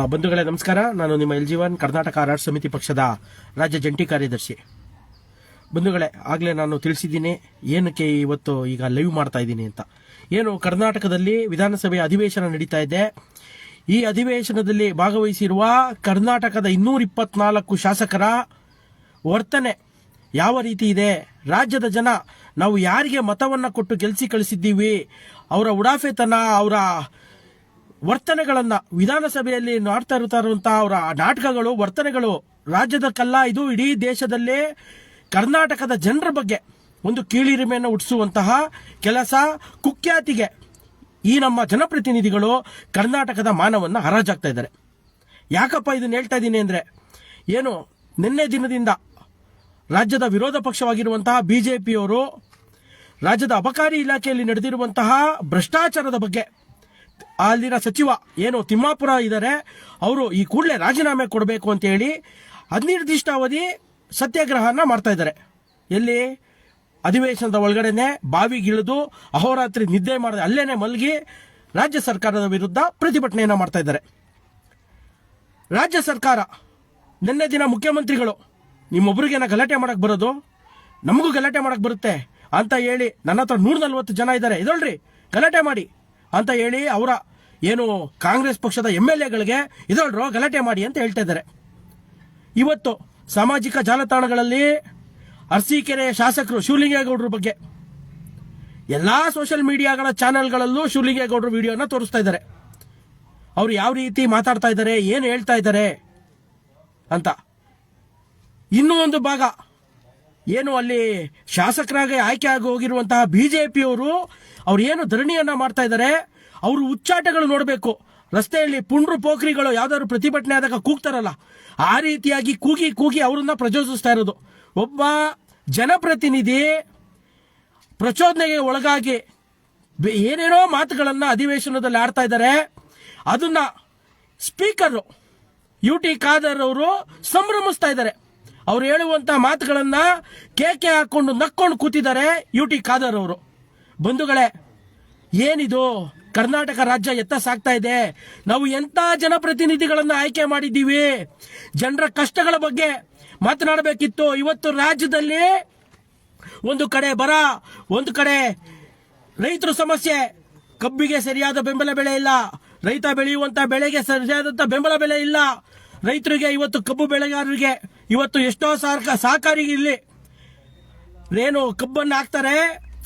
ಬಂಧುಗಳೇ ನಮಸ್ಕಾರ. ನಾನು ನಿಮ್ಮ ಎಲ್ ಕರ್ನಾಟಕ ರಾಷ್ಟ್ರ ಸಮಿತಿ ಪಕ್ಷದ ರಾಜ್ಯ ಜಂಟಿ ಕಾರ್ಯದರ್ಶಿ. ಬಂಧುಗಳೇ, ಆಗಲೇ ನಾನು ತಿಳಿಸಿದ್ದೀನಿ ಏನಕ್ಕೆ ಇವತ್ತು ಈಗ ಲೈವ್ ಮಾಡ್ತಾ ಇದ್ದೀನಿ ಅಂತ. ಏನು ಕರ್ನಾಟಕದಲ್ಲಿ ವಿಧಾನಸಭೆ ಅಧಿವೇಶನ ನಡೀತಾ ಇದೆ. ಈ ಅಧಿವೇಶನದಲ್ಲಿ ಭಾಗವಹಿಸಿರುವ ಕರ್ನಾಟಕದ 224 ಶಾಸಕರ ವರ್ತನೆ ಯಾವ ರೀತಿ ಇದೆ, ರಾಜ್ಯದ ಜನ ನಾವು ಯಾರಿಗೆ ಮತವನ್ನು ಕೊಟ್ಟು ಗೆಲ್ಲಿಸಿ ಕಳಿಸಿದ್ದೀವಿ, ಅವರ ಉಡಾಫೆತನ, ಅವರ ವರ್ತನೆಗಳನ್ನ ವಿಧಾನಸಭೆಯಲ್ಲಿ ಮಾಡ್ತಾ ಇರುವಂತಹ ಅವರ ನಾಟಕಗಳು, ವರ್ತನೆಗಳು ರಾಜ್ಯದಕ್ಕಲ್ಲ, ಇದು ಇಡೀ ದೇಶದಲ್ಲೇ ಕರ್ನಾಟಕದ ಜನರ ಬಗ್ಗೆ ಒಂದು ಕೀಳಿರಿಮೆಯನ್ನು ಹುಟ್ಟಿಸುವಂತಹ ಕೆಲಸ, ಕುಖ್ಯಾತಿಗೆ ಈ ನಮ್ಮ ಜನಪ್ರತಿನಿಧಿಗಳು ಕರ್ನಾಟಕದ ಮಾನವನ್ನ ಹರಾಜಾಗ್ತಾ ಇದ್ದಾರೆ. ಯಾಕಪ್ಪ ಇದನ್ನ ಹೇಳ್ತಾ ಇದ್ದೀನಿ ಅಂದ್ರೆ, ಏನು ನಿನ್ನೆ ದಿನದಿಂದ ರಾಜ್ಯದ ವಿರೋಧ ಪಕ್ಷವಾಗಿರುವಂತಹ ಬಿಜೆಪಿಯವರು ರಾಜ್ಯದ ಅಬಕಾರಿ ಇಲಾಖೆಯಲ್ಲಿ ನಡೆದಿರುವಂತಹ ಭ್ರಷ್ಟಾಚಾರದ ಬಗ್ಗೆ ಅಲ್ಲಿನ ಸಚಿವ ಏನು ತಿಮ್ಮಾಪುರ ಇದ್ದಾರೆ, ಅವರು ಈ ಕೂಡಲೇ ರಾಜೀನಾಮೆ ಕೊಡಬೇಕು ಅಂತ ಹೇಳಿ ಅನಿರ್ದಿಷ್ಟಾವಧಿ ಸತ್ಯಾಗ್ರಹನ ಮಾಡ್ತಾ ಇದ್ದಾರೆ. ಎಲ್ಲಿ? ಅಧಿವೇಶನದ ಒಳಗಡೆನೆ ಬಾವಿಗಿಳಿದು ಅಹೋರಾತ್ರಿ ನಿದ್ದೆ ಮಾಡದೆ ಅಲ್ಲೇನೆ ಮಲಗಿ ರಾಜ್ಯ ಸರ್ಕಾರದ ವಿರುದ್ಧ ಪ್ರತಿಭಟನೆಯನ್ನ ಮಾಡ್ತಾ ಇದ್ದಾರೆ. ರಾಜ್ಯ ಸರ್ಕಾರ ನಿನ್ನೆ ದಿನ ಮುಖ್ಯಮಂತ್ರಿಗಳು, ನಿಮ್ಮೊಬ್ಬರಿಗೇನ ಗಲಾಟೆ ಮಾಡಕ್ ಬರೋದು, ನಮಗೂ ಗಲಾಟೆ ಮಾಡಕ್ ಬರುತ್ತೆ ಅಂತ ಹೇಳಿ ನನ್ನ ಹತ್ರ 140 ಜನ ಇದ್ದಾರೆ, ಇದೊಳ್ರಿ ಗಲಾಟೆ ಮಾಡಿ ಅಂತ ಹೇಳಿ ಅವರ ಏನು ಕಾಂಗ್ರೆಸ್ ಪಕ್ಷದ MLAಗಳಿಗೆ ಇದೊಳ್ರು ಗಲಾಟೆ ಮಾಡಿ ಅಂತ ಹೇಳ್ತಾ ಇದ್ದಾರೆ. ಇವತ್ತು ಸಾಮಾಜಿಕ ಜಾಲತಾಣಗಳಲ್ಲಿ ಅರಸೀಕೆರೆ ಶಾಸಕರು ಶಿವಲಿಂಗೇಗೌಡರ ಬಗ್ಗೆ ಎಲ್ಲಾ ಸೋಷಿಯಲ್ ಮೀಡಿಯಾಗಳ ಚಾನೆಲ್ಗಳಲ್ಲೂ ಶಿವಲಿಂಗೇಗೌಡರ ವಿಡಿಯೋನ ತೋರಿಸ್ತಾ ಇದ್ದಾರೆ. ಅವ್ರು ಯಾವ ರೀತಿ ಮಾತಾಡ್ತಾ ಇದ್ದಾರೆ, ಏನು ಹೇಳ್ತಾ ಇದ್ದಾರೆ ಅಂತ. ಇನ್ನೂ ಒಂದು ಭಾಗ ಏನು, ಅಲ್ಲಿ ಶಾಸಕರಾಗಿ ಆಯ್ಕೆ ಆಗಿ ಹೋಗಿರುವಂತಹ ಬಿಜೆಪಿಯವರು ಅವ್ರು ಏನು ಧರಣಿಯನ್ನ ಮಾಡ್ತಾ ಇದ್ದಾರೆ, ಅವರು ಉಚ್ಚಾಟಗಳು ನೋಡಬೇಕು. ರಸ್ತೆಯಲ್ಲಿ ಪುಂಡ್ರು ಪೋಖ್ರಿಗಳು ಯಾವ್ದಾದ್ರು ಪ್ರತಿಭಟನೆ ಆದಾಗ ಕೂಗ್ತಾರಲ್ಲ, ಆ ರೀತಿಯಾಗಿ ಕೂಗಿ ಕೂಗಿ ಅವರನ್ನ ಪ್ರಚೋದಿಸ್ತಾ ಇರೋದು. ಒಬ್ಬ ಜನಪ್ರತಿನಿಧಿ ಪ್ರಚೋದನೆಗೆ ಒಳಗಾಗಿ ಏನೇನೋ ಮಾತುಗಳನ್ನ ಅಧಿವೇಶನದಲ್ಲಿ ಆಡ್ತಾ ಇದ್ದಾರೆ. ಅದನ್ನ ಸ್ಪೀಕರ್ UT ಖಾದರ್ ಅವರು ಸಂಭ್ರಮಿಸ್ತಾ ಇದ್ದಾರೆ. ಅವ್ರು ಹೇಳುವಂತ ಮಾತುಗಳನ್ನ ಕೇಕೆ ಹಾಕೊಂಡು ನಕ್ಕೊಂಡು ಕೂತಿದ್ದಾರೆ UT ಖಾದರ್ ಅವರು. ಬಂಧುಗಳೇ, ಏನಿದು? ಕರ್ನಾಟಕ ರಾಜ್ಯ ಎತ್ತ ಸಾಗ್ತಾ ಇದೆ. ನಾವು ಎಂತ ಜನಪ್ರತಿನಿಧಿಗಳನ್ನ ಆಯ್ಕೆ ಮಾಡಿದ್ದೀವಿ, ಜನರ ಕಷ್ಟಗಳ ಬಗ್ಗೆ ಮಾತನಾಡಬೇಕಿತ್ತು. ಇವತ್ತು ರಾಜ್ಯದಲ್ಲಿ ಒಂದು ಕಡೆ ಬರ, ಒಂದು ಕಡೆ ರೈತರ ಸಮಸ್ಯೆ, ಕಬ್ಬಿಗೆ ಸರಿಯಾದ ಬೆಂಬಲ ಬೆಲೆ ಇಲ್ಲ, ರೈತ ಬೆಳೆಯುವಂತ ಬೆಳೆಗೆ ಸರಿಯಾದಂತ ಬೆಂಬಲ ಬೆಲೆ ಇಲ್ಲ. ರೈತರಿಗೆ ಇವತ್ತು ಕಬ್ಬು ಬೆಳೆಗಾರರಿಗೆ ಇವತ್ತು ಎಷ್ಟೋ ಸಹಕಾರಿ ಇಲ್ಲಿ ಏನು ಕಬ್ಬನ್ನು ಹಾಕ್ತಾರೆ,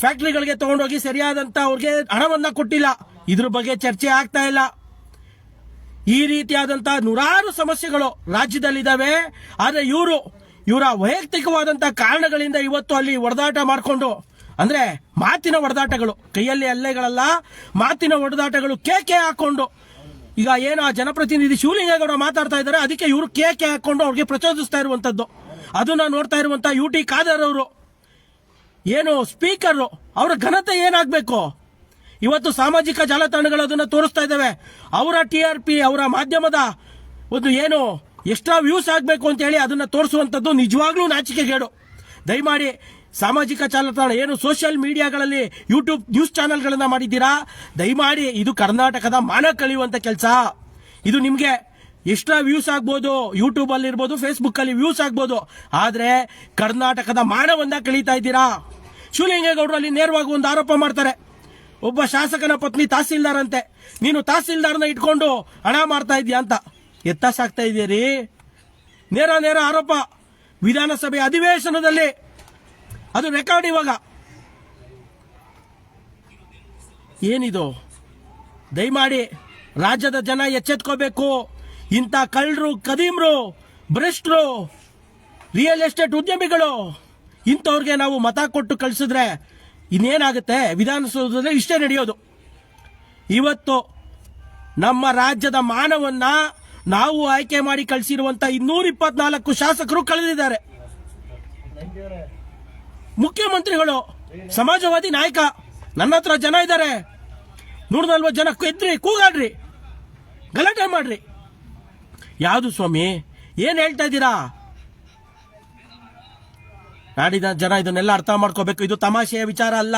ಫ್ಯಾಕ್ಟರಿಗಳಿಗೆ ತಗೊಂಡೋಗಿ ಸರಿಯಾದಂತ ಅವ್ರಿಗೆ ಹಣವನ್ನ ಕೊಟ್ಟಿಲ್ಲ. ಇದ್ರ ಬಗ್ಗೆ ಚರ್ಚೆ ಆಗ್ತಾ ಇಲ್ಲ. ಈ ರೀತಿಯಾದಂತಹ ನೂರಾರು ಸಮಸ್ಯೆಗಳು ರಾಜ್ಯದಲ್ಲಿದ್ದಾವೆ. ಆದ್ರೆ ಇವರ ವೈಯಕ್ತಿಕವಾದಂತಹ ಕಾರಣಗಳಿಂದ ಇವತ್ತು ಅಲ್ಲಿ ಹೊಡೆದಾಟ ಮಾಡಿಕೊಂಡು, ಅಂದ್ರೆ ಮಾತಿನ ಹೊಡೆದಾಟಗಳು, ಕೈಯಲ್ಲಿ ಹಲ್ಲೆಗಳಲ್ಲ, ಮಾತಿನ ಹೊಡೆದಾಟಗಳು, ಕೇಕೆ ಹಾಕೊಂಡು, ಈಗ ಏನು ಆ ಜನಪ್ರತಿನಿಧಿ ಶಿವಲಿಂಗೇಗೌಡ ಮಾತಾಡ್ತಾ ಇದ್ದಾರೆ, ಅದಕ್ಕೆ ಇವರು ಕೇಕೆ ಹಾಕೊಂಡು ಅವ್ರಿಗೆ ಪ್ರಚೋದಿಸ್ತಾ ಇರುವಂತದ್ದು. ಅದನ್ನ ನೋಡ್ತಾ ಇರುವಂತಹ UT ಖಾದರ್ ಅವರು ಏನು ಸ್ಪೀಕರ್, ಅವರ ಘನತೆ ಏನಾಗಬೇಕು? ಇವತ್ತು ಸಾಮಾಜಿಕ ಜಾಲತಾಣಗಳು ಅದನ್ನ ತೋರಿಸ್ತಾ ಇದ್ದಾವೆ. ಅವರ TRP, ಅವರ ಮಾಧ್ಯಮದ ಒಂದು ಏನು ಎಕ್ಸ್ಟ್ರಾ ವ್ಯೂಸ್ ಆಗಬೇಕು ಅಂತ ಹೇಳಿ ಅದನ್ನ ತೋರಿಸುವಂತದ್ದು ನಿಜವಾಗ್ಲೂ ನಾಚಿಕೆಗೇಡು. ದಯಮಾಡಿ ಸಾಮಾಜಿಕ ಜಾಲತಾಣ ಏನು ಸೋಷಿಯಲ್ ಮೀಡಿಯಾಗಳಲ್ಲಿ ಯೂಟ್ಯೂಬ್ ನ್ಯೂಸ್ ಚಾನೆಲ್ಗಳನ್ನ ಮಾಡಿದ್ದೀರಾ, ದಯಮಾಡಿ ಇದು ಕರ್ನಾಟಕದ ಮಾನ ಕಳೆಯುವಂತ ಕೆಲಸ. ಇದು ನಿಮ್ಗೆ ಎಕ್ಸ್ಟ್ರಾ ವ್ಯೂಸ್ ಆಗ್ಬೋದು, ಯೂಟ್ಯೂಬ್ ಅಲ್ಲಿ ಇರ್ಬೋದು, ಫೇಸ್ಬುಕ್ ಅಲ್ಲಿ ವ್ಯೂಸ್ ಆಗ್ಬೋದು, ಆದ್ರೆ ಕರ್ನಾಟಕದ ಮಾನವನ್ನ ಕಳೀತಾ ಇದ್ದೀರಾ. ಶಿವಲಿಂಗೇಗೌಡರು ಅಲ್ಲಿ ನೇರವಾಗಿ ಒಂದು ಆರೋಪ ಮಾಡ್ತಾರೆ. ಒಬ್ಬ ಶಾಸಕನ ಪತ್ನಿ ತಹಸೀಲ್ದಾರ್ ಅಂತೆ, ನೀನು ತಹಸೀಲ್ದಾರ್ನ ಇಟ್ಕೊಂಡು ಹಣ ಮಾಡ್ತಾ ಇದೀಯ ಅಂತ ಎತ್ತ ಸಾಕ್ತಾ ಇದೀರಿ. ನೇರ ಆರೋಪ ವಿಧಾನಸಭೆ ಅಧಿವೇಶನದಲ್ಲಿ, ಅದು ರೆಕಾರ್ಡ್. ಇವಾಗ ಏನಿದು? ದಯಮಾಡಿ ರಾಜ್ಯದ ಜನ ಎಚ್ಚೆತ್ಕೋಬೇಕು. ಇಂಥ ಕಳ್ಳರು, ಕದೀಮ್ರು, ಭ್ರಷ್ಟರು, ರಿಯಲ್ ಎಸ್ಟೇಟ್ ಉದ್ಯಮಿಗಳು, ಇಂಥವ್ರಿಗೆ ನಾವು ಮತ ಕೊಟ್ಟು ಕಳಿಸಿದ್ರೆ ಇನ್ನೇನಾಗುತ್ತೆ? ವಿಧಾನಸೌಧದಲ್ಲಿ ಇಷ್ಟೇ ನಡೆಯೋದು. ಇವತ್ತು ನಮ್ಮ ರಾಜ್ಯದ ಮಾನವನ್ನ ನಾವು ಆಯ್ಕೆ ಮಾಡಿ ಕಳಿಸಿರುವಂತ 224 ಶಾಸಕರು ಕಳೆದಿದ್ದಾರೆ. ಮುಖ್ಯಮಂತ್ರಿಗಳು, ಸಮಾಜವಾದಿ ನಾಯಕ, ನನ್ನ ಹತ್ರ ಜನ ಇದ್ದಾರೆ, 140 ಜನ ಎದ್ರಿ, ಕೂಗಾಡ್ರಿ, ಗಲಾಟೆ ಮಾಡ್ರಿ. ಯಾವುದು ಸ್ವಾಮಿ? ಏನ್ ಹೇಳ್ತಾ ಇದ್ದೀರಾ? ನಾಡಿನ ಜನ ಇದನ್ನೆಲ್ಲ ಅರ್ಥ ಮಾಡ್ಕೋಬೇಕು. ಇದು ತಮಾಷೆಯ ವಿಚಾರ ಅಲ್ಲ.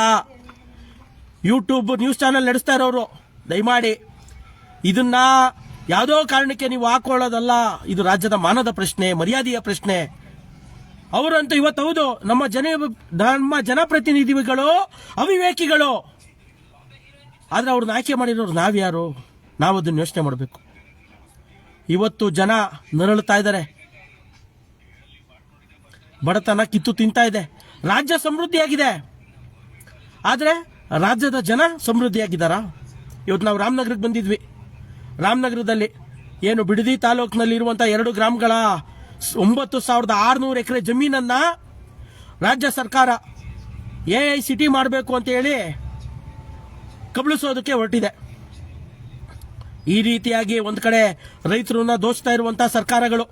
ಯೂಟ್ಯೂಬ್ ನ್ಯೂಸ್ ಚಾನೆಲ್ ನಡೆಸ್ತಾ ಇರೋರು ದಯಮಾಡಿ ಇದನ್ನ ಯಾವುದೋ ಕಾರಣಕ್ಕೆ ನೀವು ಹಾಕೊಳ್ಳೋದಲ್ಲ. ಇದು ರಾಜ್ಯದ ಮಾನದ ಪ್ರಶ್ನೆ, ಮರ್ಯಾದೆಯ ಪ್ರಶ್ನೆ. ಅವರಂತೂ ಇವತ್ತು ಹೌದು ನಮ್ಮ ಜನಪ್ರತಿನಿಧಿಗಳು ಅವಿವೇಕಿಗಳು. ಆದ್ರೆ ಅವ್ರನ್ನ ಆಯ್ಕೆ ಮಾಡಿರೋರು ನಾವ್ಯಾರು? ನಾವು ಅದನ್ನ ಯೋಚನೆ ಮಾಡಬೇಕು. ಇವತ್ತು ಜನ ನರಳುತ್ತಾ ಇದ್ದಾರೆ, ಬಡತನ ಕಿತ್ತು ತಿಂತಾ ಇದೆ. ರಾಜ್ಯ ಸಮೃದ್ಧಿಯಾಗಿದೆ, ಆದ್ರೆ ರಾಜ್ಯದ ಜನ ಸಮೃದ್ಧಿಯಾಗಿದ್ದಾರಾ? ಇವತ್ತು ನಾವು ರಾಮನಗರಕ್ಕೆ ಬಂದಿದ್ವಿ. ರಾಮನಗರದಲ್ಲಿ ಏನು ಬಿಡದಿ ತಾಲೂಕಿನಲ್ಲಿ ಇರುವಂತಹ 2 ಗ್ರಾಮಗಳ 9600 ಎಕರೆ ಜಮೀನನ್ನ ರಾಜ್ಯ ಸರ್ಕಾರ AICT ಮಾಡಬೇಕು ಅಂತ ಹೇಳಿ ಕಬಳಿಸೋದಕ್ಕೆ ಹೊರಟಿದೆ. ಈ ರೀತಿಯಾಗಿ ಒಂದ್ ಕಡೆ ರೈತರನ್ನ ದೋಚ್ತಾ ಇರುವಂತಹ ಸರ್ಕಾರಗಳು.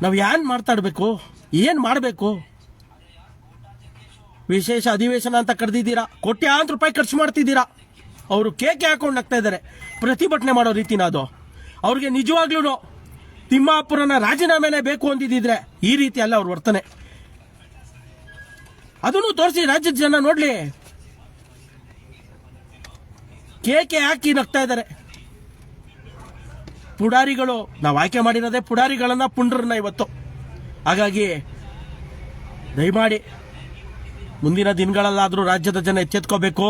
ನಾವು ಏನ್ ಮಾತಾಡಬೇಕು, ಏನ್ ಮಾಡಬೇಕು? ವಿಶೇಷ ಅಧಿವೇಶನ ಅಂತ ಕರೆದಿದ್ದೀರಾ, ಕೋಟ್ಯಾಂತರ ರೂಪಾಯಿ ಖರ್ಚು ಮಾಡ್ತಿದ್ದೀರಾ. ಅವರು ಕೇಕೆ ಹಾಕೊಂಡು ನಗ್ತಾ ಇದ್ದಾರೆ. ಪ್ರತಿಭಟನೆ ಮಾಡೋ ರೀತಿನ ಅದು? ಅವ್ರಿಗೆ ನಿಜವಾಗ್ಲೂ ತಿಮ್ಮಾಪುರನ ರಾಜೀನಾಮೆನೇ ಬೇಕು ಅಂದಿದ್ರೆ ಈ ರೀತಿ ಅಲ್ಲ ಅವ್ರ ವರ್ತನೆ. ಅದನ್ನು ತೋರಿಸಿ ರಾಜ್ಯದ ಜನ ನೋಡ್ಲಿ. ಕೇಕೆ ಹಾಕಿ ನಗ್ತಾ ಇದ್ದಾರೆ. ಪುಡಾರಿಗಳು, ನಾವು ಆಯ್ಕೆ ಮಾಡಿರೋದೇ ಪುಡಾರಿಗಳನ್ನ, ಪುಂಡ್ರನ್ನ ಇವತ್ತು. ಹಾಗಾಗಿ ದಯಮಾಡಿ ಮುಂದಿನ ದಿನಗಳಲ್ಲಾದರೂ ರಾಜ್ಯದ ಜನ ಎಚ್ಚೆತ್ಕೋಬೇಕು.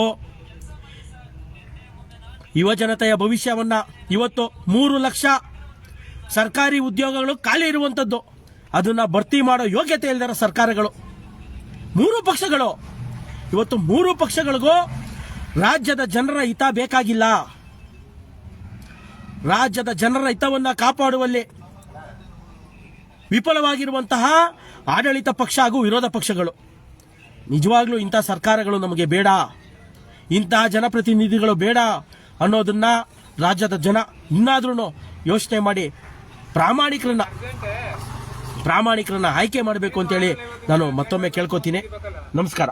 ಯುವ ಜನತೆಯ ಭವಿಷ್ಯವನ್ನ, ಇವತ್ತು 3 ಲಕ್ಷ ಸರ್ಕಾರಿ ಉದ್ಯೋಗಗಳು ಖಾಲಿ ಇರುವಂತದ್ದು, ಅದನ್ನ ಭರ್ತಿ ಮಾಡೋ ಯೋಗ್ಯತೆ ಇಲ್ಲದ ಸರ್ಕಾರಗಳು 3 ಪಕ್ಷಗಳು. ಇವತ್ತು 3 ಪಕ್ಷಗಳಿಗೂ ರಾಜ್ಯದ ಜನರ ಹಿತ ಬೇಕಾಗಿಲ್ಲ. ರಾಜ್ಯದ ಜನರ ಹಿತವನ್ನ ಕಾಪಾಡುವಲ್ಲಿ ವಿಫಲವಾಗಿರುವಂತಹ ಆಡಳಿತ ಪಕ್ಷ ಹಾಗೂ ವಿರೋಧ ಪಕ್ಷಗಳು. ನಿಜವಾಗ್ಲೂ ಇಂಥ ಸರ್ಕಾರಗಳು ನಮಗೆ ಬೇಡ, ಇಂತಹ ಜನಪ್ರತಿನಿಧಿಗಳು ಬೇಡ ಅನ್ನೋದನ್ನ ರಾಜ್ಯದ ಜನ ಇನ್ನಾದ್ರೂ ಯೋಚನೆ ಮಾಡಿ ಪ್ರಾಮಾಣಿಕರನ್ನ ಆಯ್ಕೆ ಮಾಡಬೇಕು ಅಂತೇಳಿ ನಾನು ಮತ್ತೊಮ್ಮೆ ಕೇಳ್ಕೊತೀನಿ. ನಮಸ್ಕಾರ.